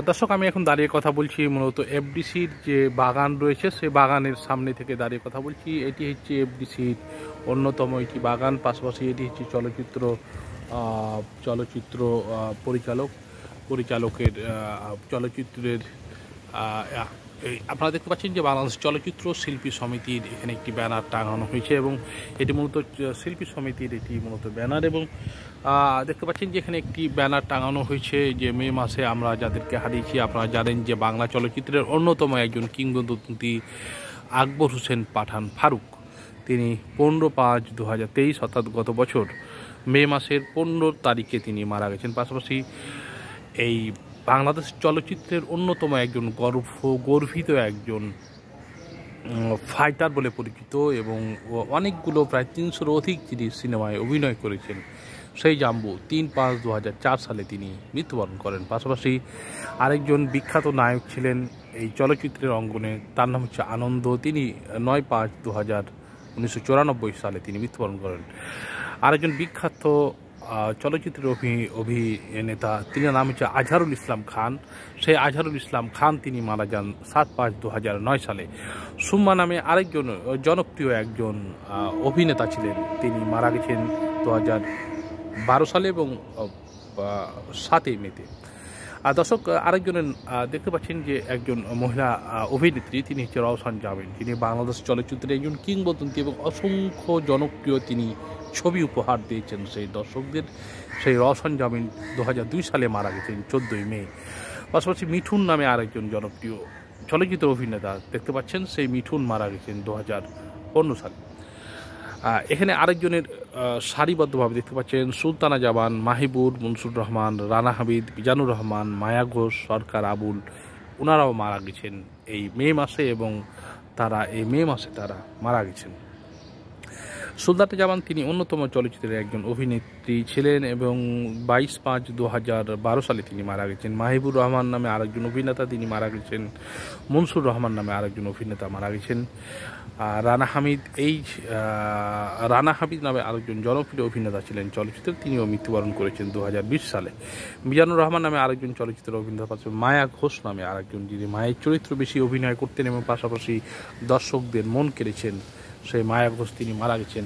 দর্শক, আমি এখন দাঁড়িয়ে কথা বলছি মূলত এফডিসির যে বাগান রয়েছে সেই বাগানের সামনে থেকে দাঁড়িয়ে কথা বলছি। এটি হচ্ছে এফডিসির অন্যতম একটি বাগান, পাশাপাশি এটি হচ্ছে চলচ্চিত্র পরিচালকের চলচ্চিত্রের আপনারা দেখতে পাচ্ছেন যে বাংলাদেশ চলচ্চিত্র শিল্পী সমিতির এখানে একটি ব্যানার টাঙানো হয়েছে এবং এটি মূলত শিল্পী সমিতির একটি মূলত ব্যানার। এবং দেখতে পাচ্ছেন যে এখানে একটি ব্যানার টাঙানো হয়েছে যে মে মাসে আমরা যাদেরকে হারিয়েছি। আপনারা জানেন যে বাংলা চলচ্চিত্রের অন্যতম একজন কিংবদন্তি আকবর হোসেন পাঠান ফারুক, তিনি 15/5/2023 অর্থাৎ গত বছর মে মাসের 15 তারিখে তিনি মারা গেছেন। পাশাপাশি এই বাংলাদেশ চলচ্চিত্রের অন্যতম একজন গর্বিত একজন ফাইটার বলে পরিচিত এবং অনেকগুলো প্রায় 300-র অধিক তিনি সিনেমায় অভিনয় করেছেন। সেই জাম্বু 3/5/2004 সালে তিনি মৃত্যুবরণ করেন। পাশাপাশি আরেকজন বিখ্যাত নায়ক ছিলেন এই চলচ্চিত্রের অঙ্গনে, তার নাম হচ্ছে আনন্দ। তিনি 9/5/1994 সালে তিনি মৃত্যুবরণ করেন। আরেকজন বিখ্যাত চলচ্চিত্রের অভিনেতা, তিনি নাম হচ্ছে আজহারুল ইসলাম খান। সেই আজহারুল ইসলাম খান তিনি মারা যান 7/5/2009 সালে। সুম্মা নামে আরেকজন জনপ্রিয় একজন অভিনেতা ছিলেন, তিনি মারা গেছেন 2012 সালে এবং 7 মেতে। দর্শক, আরেকজনের দেখতে পাচ্ছেন যে একজন মহিলা অভিনেত্রী, তিনি হচ্ছে রওশন জামিন। তিনি বাংলাদেশ চলচ্চিত্রের একজন কিংবদন্তি এবং অসংখ্য জনপ্রিয় তিনি ছবি উপহার দিয়েছেন সেই দর্শকদের। সেই রওশন জামিন 2002 সালে মারা গেছেন 14 মে। পাশাপাশি মিঠুন নামে আরেকজন জনপ্রিয় চলচ্চিত্র অভিনেতা দেখতে পাচ্ছেন, সেই মিঠুন মারা গেছেন 2015 সালে। এখানে আরেকজনের সারিবদ্ধভাবে দেখতে পাচ্ছেন সুলতানা জামান, মাহিবুর, মনসুর রহমান, রানা হামিদ, মিজানুর রহমান, মায়া ঘোষ, সরকার আবুল, ওনারাও মারা গেছেন এই মে মাসে এবং তারা মারা গেছেন। সুলতানা জামান তিনি অন্যতম চলচ্চিত্রের একজন অভিনেত্রী ছিলেন এবং 22/5/2012 সালে তিনি মারা গেছেন। মাহিবুর রহমান নামে আরেকজন অভিনেতা তিনি মারা গেছেন। মনসুর রহমান নামে আরেকজন অভিনেতা মারা গেছেন। রানা হামিদ নামে আরেকজন জনপ্রিয় অভিনেতা ছিলেন চলচ্চিত্রে, তিনিও মৃত্যুবরণ করেছেন 2020 সালে। মিজানুর রহমান নামে আরেকজন চলচ্চিত্র অভিনেতা পাচ্ছেন। মায়া ঘোষ নামে আরেকজন, যিনি মায়ের চরিত্র বেশি অভিনয় করতেন এবং পাশাপাশি দর্শকদের মন কেড়েছেন, সেই মায়া ঘোষ তিনি মারা গেছেন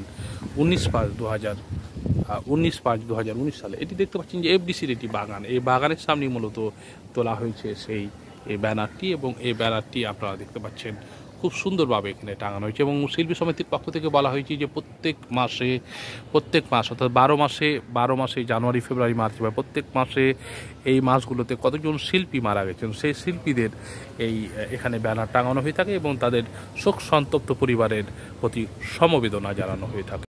19/5/2019 সালে। এটি দেখতে পাচ্ছেন যে এফডিসির একটি বাগান, এই বাগানের সামনে মূলত তোলা হয়েছে এই ব্যানারটি এবং এই ব্যানারটি আপনারা দেখতে পাচ্ছেন খুব সুন্দরভাবে এখানে টাঙানো হয়েছে এবং শিল্পী সমিতির পক্ষ থেকে বলা হয়েছে যে প্রত্যেক মাস অর্থাৎ 12 মাসে জানুয়ারি, ফেব্রুয়ারি, মার্চ বা প্রত্যেক মাসে এই মাসগুলোতে কতজন শিল্পী মারা গেছেন সেই শিল্পীদের এখানে ব্যানার টাঙানো হয়ে থাকে এবং তাদের শোক সন্তপ্ত পরিবারের প্রতি সমবেদনা জানানো হয়ে থাকে।